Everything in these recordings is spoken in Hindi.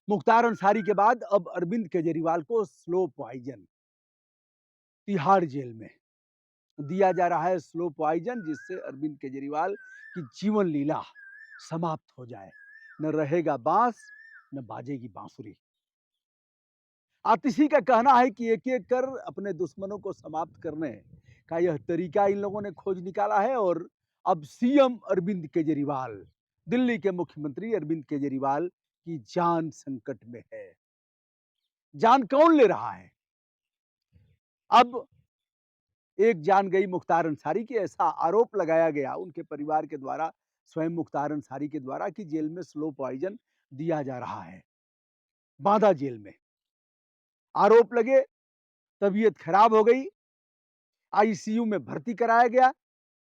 मुख्तार अंसारी के बाद अब अरविंद केजरीवाल को स्लो पॉइजन तिहाड़ जेल में दिया जा रहा है। स्लो पॉइजन जिससे अरविंद केजरीवाल की जीवन लीला समाप्त हो जाए। न रहेगा बांस न बाजेगी बांसुरी। आतिशी का कहना है कि एक एक कर अपने दुश्मनों को समाप्त करने का यह तरीका इन लोगों ने खोज निकाला है और अब सीएम अरविंद केजरीवाल, दिल्ली के मुख्यमंत्री अरविंद केजरीवाल की जान संकट में है। जान कौन ले रहा है? अब एक जान गई मुख्तार अंसारी की, ऐसा आरोप लगाया गया उनके परिवार के द्वारा, स्वयं मुख्तार अंसारी के द्वारा कि जेल में स्लो पॉइजन दिया जा रहा है, बांदा जेल में। आरोप लगे, तबीयत खराब हो गई, आईसीयू में भर्ती कराया गया।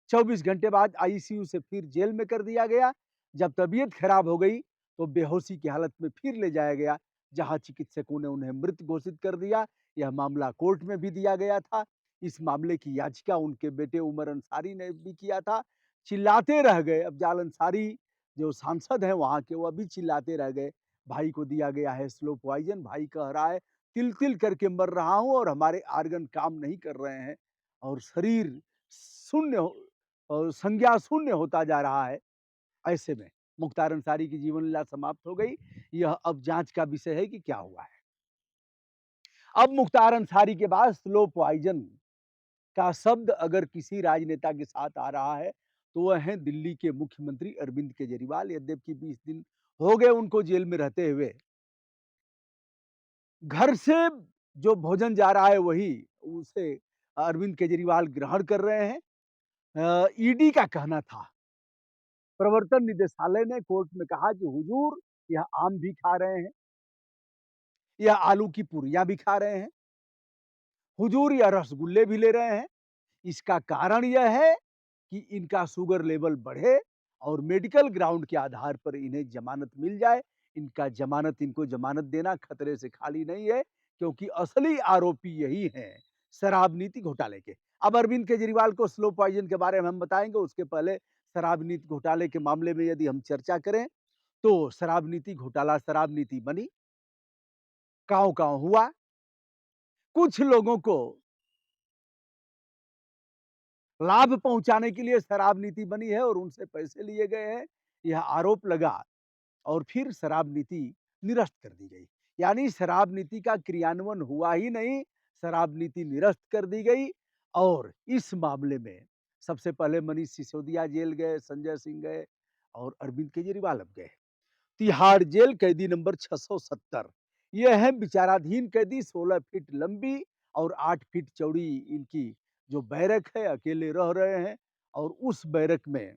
24 घंटे बाद आईसीयू से फिर जेल में कर दिया गया। जब तबीयत खराब हो गई तो बेहोशी की हालत में फिर ले जाया गया, जहां चिकित्सकों ने उन्हें मृत घोषित कर दिया। यह मामला कोर्ट में भी दिया गया था। इस मामले की याचिका उनके बेटे उमर अंसारी ने भी किया था। चिल्लाते रह गए अफजाल अंसारी जो सांसद हैं वहां के, वो अभी चिल्लाते रह गए, भाई को दिया गया है स्लो पॉइजन। भाई कह रहा है तिल तिल करके मर रहा हूं और हमारे आर्गन काम नहीं कर रहे हैं और शरीर शून्य और संज्ञा शून्य होता जा रहा है। ऐसे में मुख्तार अंसारी की जीवन लीला समाप्त हो गई। यह अब जांच का विषय है कि क्या हुआ है। अब मुख्तार अंसारी के बाद स्लो पॉइजन का शब्द अगर किसी राजनेता के साथ आ रहा है तो वह है दिल्ली के मुख्यमंत्री अरविंद केजरीवाल। यद्यपि 20 दिन हो गए उनको जेल में रहते हुए। घर से जो भोजन जा रहा है वही उसे अरविंद केजरीवाल ग्रहण कर रहे हैं। ईडी का कहना था, प्रवर्तन निदेशालय ने कोर्ट में कहा कि हुजूर यह आम भी खा रहे हैं, यह आलू की पूरियां भी खा रहे हैं, हुजूर यह रसगुल्ले भी ले रहे हैं। इसका कारण यह है कि इनका शुगर लेवल बढ़े और मेडिकल ग्राउंड के आधार पर इन्हें जमानत मिल जाए। इनको जमानत देना खतरे से खाली नहीं है, क्योंकि असली आरोपी यही हैं शराब नीति घोटाले के। अब अरविंद केजरीवाल को स्लो पॉइजन के बारे में हम बताएंगे, उसके पहले शराब नीति घोटाले के मामले में यदि हम चर्चा करें तो शराब नीति घोटाला, शराब नीति बनी, कांव कांव हुआ, कुछ लोगों को लाभ पहुंचाने के लिए शराब नीति बनी है और उनसे पैसे लिए गए हैं, यह आरोप लगा और फिर शराब नीति निरस्त कर दी गई। यानी शराब नीति का क्रियान्वयन हुआ ही नहीं, शराब नीति निरस्त कर दी गई। और इस मामले में सबसे पहले मनीष सिसोदिया जेल गए, संजय सिंह गए और अरविंद केजरीवाल अब गए। तिहाड़ जेल कैदी नंबर 670। यह है विचाराधीन कैदी, 16 फीट लंबी और 8 फीट चौड़ी इनकी जो बैरक है, अकेले रह रहे हैं और उस बैरक में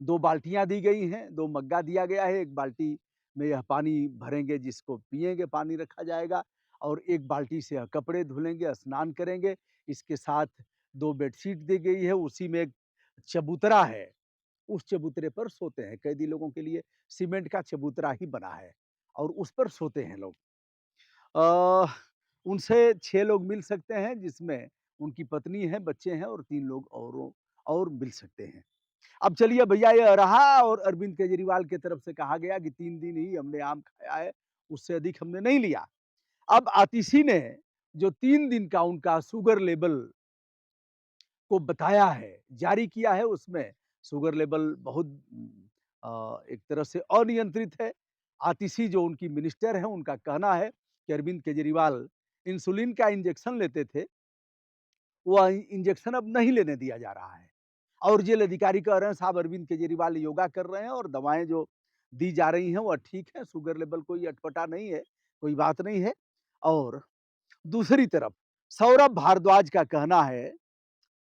2 बाल्टियां दी गई हैं, 2 मग्गा दिया गया है। एक बाल्टी में यह पानी भरेंगे जिसको पिएंगे, पानी रखा जाएगा और एक बाल्टी से यह कपड़े धुलेंगे, स्नान करेंगे। इसके साथ 2 बेडशीट दी गई है, उसी में एक चबूतरा है, उस चबूतरे पर सोते हैं। कैदी लोगों के लिए सीमेंट का चबूतरा ही बना है और उस पर सोते हैं लोग। अ, उनसे 6 लोग मिल सकते हैं, जिसमें उनकी पत्नी है, बच्चे हैं और 3 लोग और मिल सकते हैं। अब चलिए भैया ये रहा और अरविंद केजरीवाल की तरफ से कहा गया कि 3 दिन ही हमने आम खाया है, उससे अधिक हमने नहीं लिया। अब आतिशी ने जो 3 दिन का उनका शुगर लेवल को बताया है, जारी किया है, उसमें शुगर लेवल बहुत एक तरह से अनियंत्रित है। आतिशी जो उनकी मिनिस्टर हैं, उनका कहना है कि अरविंद केजरीवाल इंसुलिन का इंजेक्शन लेते थे, वह इंजेक्शन अब नहीं लेने दिया जा रहा है। और जेल अधिकारी कह रहे हैं साहब अरविंद केजरीवाल योगा कर रहे हैं और दवाएं जो दी जा रही हैं वह ठीक है, शुगर लेवल कोई अटपटा नहीं है, कोई बात नहीं है। और दूसरी तरफ सौरभ भारद्वाज का कहना है,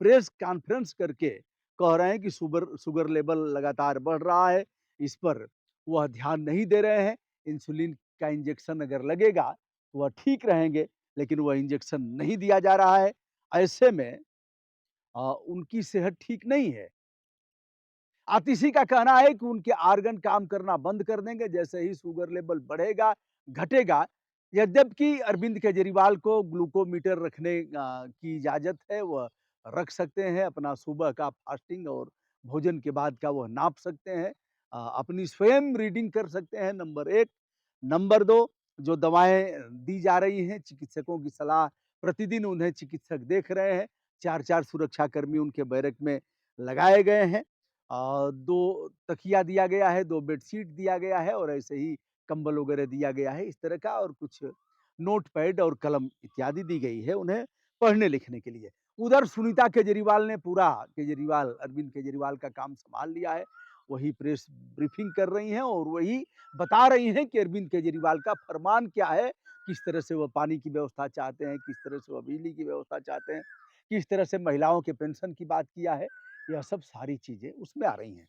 प्रेस कॉन्फ्रेंस करके कह रहे हैं कि शुगर शुगर लेवल लगातार बढ़ रहा है, इस पर वह ध्यान नहीं दे रहे हैं। इंसुलिन का इंजेक्शन अगर लगेगा तो वह ठीक रहेंगे, लेकिन वह इंजेक्शन नहीं दिया जा रहा है। ऐसे में उनकी सेहत ठीक नहीं है। आतिशी का कहना है कि उनके आर्गन काम करना बंद कर देंगे जैसे ही शुगर लेवल बढ़ेगा, घटेगा। यद्यपि अरविंद केजरीवाल को ग्लूकोमीटर रखने की इजाज़त है, वह रख सकते हैं, अपना सुबह का फास्टिंग और भोजन के बाद का वह नाप सकते हैं। अपनी स्वयं रीडिंग कर सकते हैं, नंबर 1। नंबर 2 जो दवाएँ दी जा रही हैं, चिकित्सकों की सलाह प्रतिदिन उन्हें चिकित्सक देख रहे हैं, 4-4 सुरक्षाकर्मी उनके बैरक में लगाए गए हैं। 2 तकिया दिया गया है, 2 बेडशीट दिया गया है और ऐसे ही कंबल वगैरह दिया गया है, इस तरह का और कुछ नोटपैड और कलम इत्यादि दी गई है उन्हें पढ़ने-लिखने के लिए। उधर सुनीता केजरीवाल ने पूरा अरविंद केजरीवाल का काम सँभाल लिया है। वही प्रेस ब्रीफिंग कर रही हैं और वही बता रही हैं कि अरविंद केजरीवाल का फरमान क्या है, किस तरह से वो पानी की व्यवस्था चाहते हैं, किस तरह से वो बिजली की व्यवस्था चाहते हैं, किस तरह से महिलाओं के पेंशन की बात किया है, यह सब सारी चीज़ें उसमें आ रही हैं।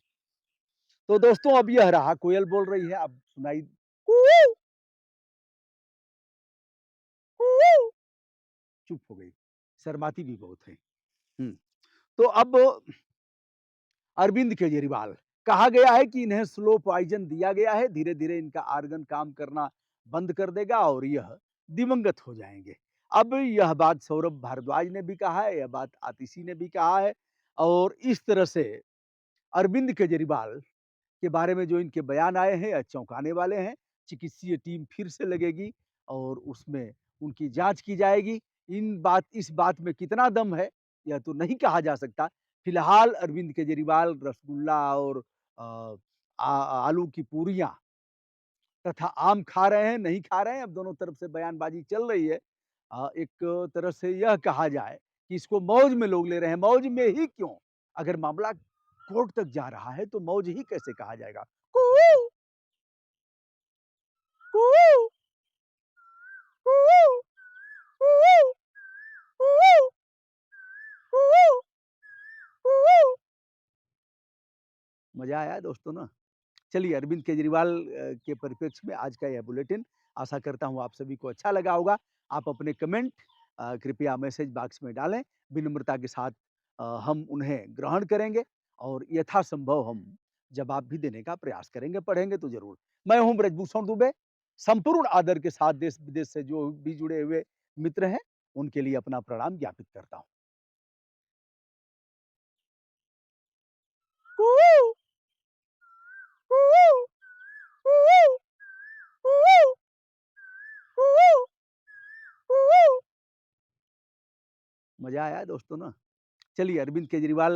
तो दोस्तों अब यह रहा कोयल बोल रही है, अब सुनाई कू, कू, चुप हो गई, शर्माती भी बहुत है। हुँ, तो अब अरविंद केजरीवाल, कहा गया है कि इन्हें स्लो पॉइज़न दिया गया है, धीरे-धीरे इनका आर्गन काम करना बंद कर देगा और यह दिवंगत हो जाएँगे। अब यह बात सौरभ भारद्वाज ने भी कहा है, यह बात आतिशी ने भी कहा है और इस तरह से अरविंद केजरीवाल के बारे में जो इनके बयान आए हैं, चौंकाने वाले हैं। चिकित्सीय टीम फिर से लगेगी और उसमें उनकी जाँच की जाएगी। इस बात में कितना दम है, यह तो नहीं कहा जा सकता। फिलहाल अरविंद केजरीवाल रसगुल्ला और अ, आ आलू की पूरियाँ तथा आम खा रहे हैं, नहीं खा रहे हैं, अब दोनों तरफ से बयानबाज़ी चल रही है। एक तरह से यह कहा जाए कि इसको मौज में लोग ले रहे हैं, मौज में ही क्यों? अगर मामला कोर्ट तक जा रहा है, तो मौज ही कैसे कहा जाएगा? कू, कू, कू, कू, कू, कू, कू। मज़ा आया दोस्तों ना? चलिए अरविंद केजरीवाल के परिप्रेक्ष्य में आज का यह बुलेटिन आशा करता हूँ आप सभी को अच्छा लगा होगा। आप अपने कमेंट कृपया मैसेज बॉक्स में डालें। विनम्रता के साथ हम उन्हें ग्रहण करेंगे और यथासंभव हम जवाब भी देने का प्रयास करेंगे, पढ़ेंगे तो ज़रूर। मैं हूँ ब्रजभूषण दुबे, संपूर्ण आदर के साथ देश-विदेश से जो भी जुड़े हुए मित्र हैं, उनके लिए अपना प्रणाम ज्ञापित करता हूँ। कू, कू, कू, कू, कू, कू। मज़ा आया दोस्तों ना? चलिए अरविंद केजरीवाल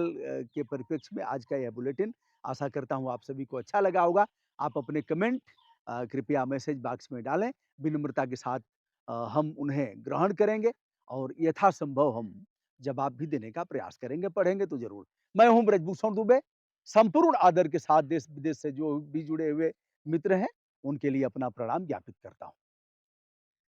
के परिप्रेक्ष्य में आज का यह बुलेटिन आशा करता हूँ आप सभी को अच्छा लगा होगा। आप अपने कमेंट कृपया मैसेज बॉक्स में डालें। विनम्रता के साथ हम उन्हें ग्रहण करेंगे और यथासंभव हम जवाब भी देने का प्रयास करेंगे, पढ़ेंगे तो ज़रूर। मैं हूँ ब्रजभूषण दुबे, संपूर्ण आदर के साथ देश-विदेश से जो भी जुड़े हुए मित्र हैं, उनके लिए अपना प्रणाम ज्ञापित करता हूँ।